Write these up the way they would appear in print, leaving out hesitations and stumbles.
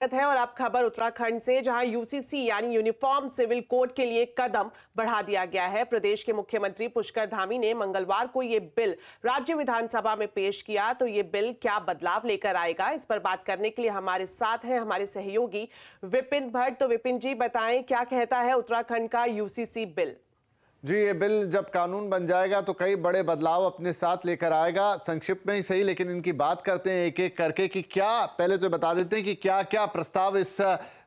है और अब खबर उत्तराखंड से, जहां यूसीसी यानी यूनिफॉर्म सिविल कोड के लिए कदम बढ़ा दिया गया है। प्रदेश के मुख्यमंत्री पुष्कर धामी ने मंगलवार को ये बिल राज्य विधानसभा में पेश किया। तो ये बिल क्या बदलाव लेकर आएगा, इस पर बात करने के लिए हमारे साथ हैं हमारे सहयोगी विपिन भट्ट। तो विपिन जी, बताएं क्या कहता है उत्तराखंड का यूसीसी बिल। जी, ये बिल जब कानून बन जाएगा तो कई बड़े बदलाव अपने साथ लेकर आएगा। संक्षिप्त में ही सही, लेकिन इनकी बात करते हैं एक एक करके कि क्या, पहले तो बता देते हैं कि क्या क्या प्रस्ताव इस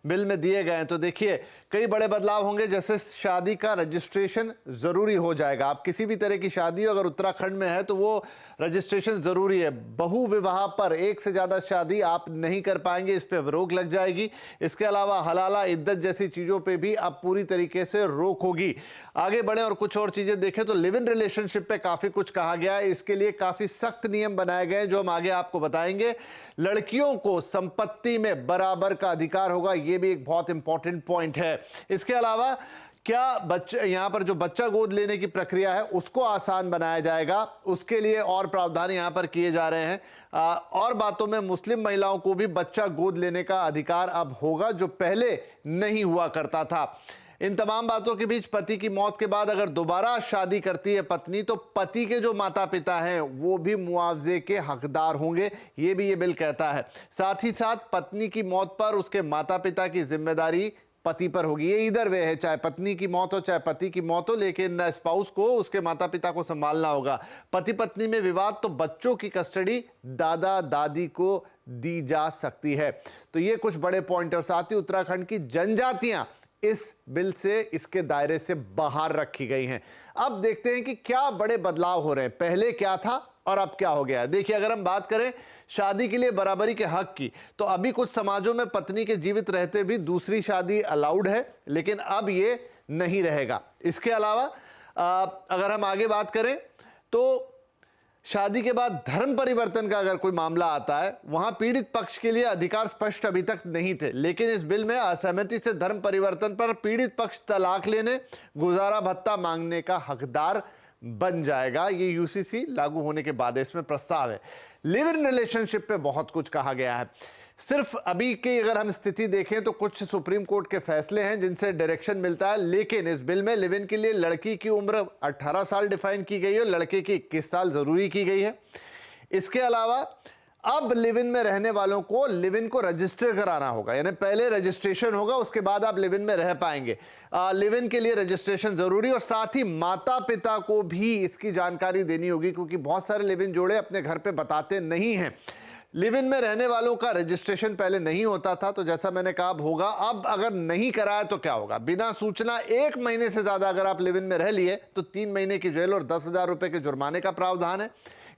बिल में दिए गए हैं। तो देखिए, कई बड़े बदलाव होंगे। जैसे शादी का रजिस्ट्रेशन जरूरी हो जाएगा। आप किसी भी तरह की शादी अगर उत्तराखंड में है तो वो रजिस्ट्रेशन जरूरी है। बहु विवाह पर एक से ज्यादा शादी आप नहीं कर पाएंगे, इस पर रोक लग जाएगी। इसके अलावा हलाला, इद्दत जैसी चीजों पे भी अब पूरी तरीके से रोक होगी। आगे बढ़े और कुछ और चीजें देखें तो लिव इन रिलेशनशिप पे काफी कुछ कहा गया है। इसके लिए काफी सख्त नियम बनाए गए हैं जो हम आगे आपको बताएंगे। लड़कियों को संपत्ति में बराबर का अधिकार होगा, यह भी एक बहुत इंपॉर्टेंट पॉइंट है। इसके अलावा क्या बच्चे, यहां पर जो बच्चा गोद लेने की प्रक्रिया है उसको आसान बनाया जाएगा, उसके लिए और प्रावधान यहां पर किए जा रहे हैं। और बातों में मुस्लिम महिलाओं को भी बच्चा गोद लेने का अधिकार अब होगा, जो पहले नहीं हुआ करता था। इन तमाम बातों के बीच पति की मौत के बाद अगर दोबारा शादी करती है पत्नी, तो पति के जो माता पिता हैं वो भी मुआवजे के हकदार होंगे, ये भी ये बिल कहता है। साथ ही साथ पत्नी की मौत पर उसके माता पिता की जिम्मेदारी पति पर होगी। ये इधर वे है, चाहे पत्नी की मौत हो चाहे पति की मौत हो, लेकिन स्पाउस को, उसके माता पिता को संभालना होगा। पति पत्नी में विवाद तो बच्चों की कस्टडी दादा दादी को दी जा सकती है। तो ये कुछ बड़े पॉइंट। और साथ ही उत्तराखंड की जनजातियां इस बिल से, इसके दायरे से बाहर रखी गई हैं। अब देखते हैं कि क्या बड़े बदलाव हो रहे हैं, पहले क्या था और अब क्या हो गया। देखिए, अगर हम बात करें शादी के लिए बराबरी के हक की, तो अभी कुछ समाजों में पत्नी के जीवित रहते भी दूसरी शादी अलाउड है, लेकिन अब ये नहीं रहेगा। इसके अलावा अगर हम आगे बात करें तो शादी के बाद धर्म परिवर्तन का अगर कोई मामला आता है, वहां पीड़ित पक्ष के लिए अधिकार स्पष्ट अभी तक नहीं थे, लेकिन इस बिल में असहमति से धर्म परिवर्तन पर पीड़ित पक्ष तलाक लेने, गुजारा भत्ता मांगने का हकदार बन जाएगा। ये यूसीसी लागू होने के बाद इसमें प्रस्ताव है। लिव इन रिलेशनशिप पे बहुत कुछ कहा गया है। सिर्फ अभी की अगर हम स्थिति देखें तो कुछ सुप्रीम कोर्ट के फैसले हैं जिनसे डायरेक्शन मिलता है, लेकिन इस बिल में लिव इन के लिए लड़की की उम्र 18 साल डिफाइन की गई है, लड़के की 21 साल जरूरी की गई है। इसके अलावा अब लिव इन में रहने वालों को लिव इन को रजिस्टर कराना होगा, यानी पहले रजिस्ट्रेशन होगा, उसके बाद आप लिव इन में रह पाएंगे। लिव इन के लिए रजिस्ट्रेशन जरूरी, और साथ ही माता पिता को भी इसकी जानकारी देनी होगी, क्योंकि बहुत सारे लिव इन जोड़े अपने घर पे बताते नहीं हैं। लिव इन में रहने वालों का रजिस्ट्रेशन पहले नहीं होता था, तो जैसा मैंने कहा अब होगा। अब अगर नहीं कराया तो क्या होगा, बिना सूचना 1 महीने से ज्यादा अगर आप लिव इन में रह लिए तो 3 महीने की जेल और 10,000 रुपए के जुर्माने का प्रावधान है।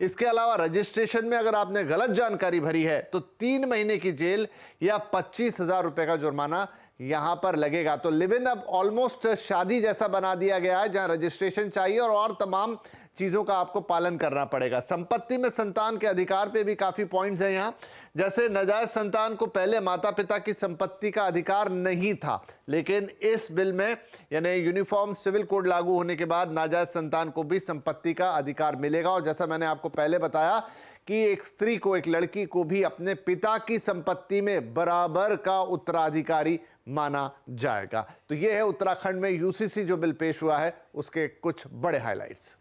इसके अलावा रजिस्ट्रेशन में अगर आपने गलत जानकारी भरी है तो 3 महीने की जेल या 25,000 रुपए का जुर्माना यहां पर लगेगा। तो लिव इन अब ऑलमोस्ट शादी जैसा बना दिया गया है, जहां रजिस्ट्रेशन चाहिए और तमाम चीजों का आपको पालन करना पड़ेगा। संपत्ति में संतान के अधिकार पे भी काफी पॉइंट्स हैं यहां। जैसे नाजायज संतान को पहले माता पिता की संपत्ति का अधिकार नहीं था, लेकिन इस बिल में यानी यूनिफॉर्म सिविल कोड लागू होने के बाद नाजायज संतान को भी संपत्ति का अधिकार मिलेगा। और जैसा मैंने आपको पहले बताया कि एक स्त्री को, एक लड़की को भी अपने पिता की संपत्ति में बराबर का उत्तराधिकारी माना जाएगा। तो यह है उत्तराखंड में यूसीसी जो बिल पेश हुआ है उसके कुछ बड़े हाइलाइट्स।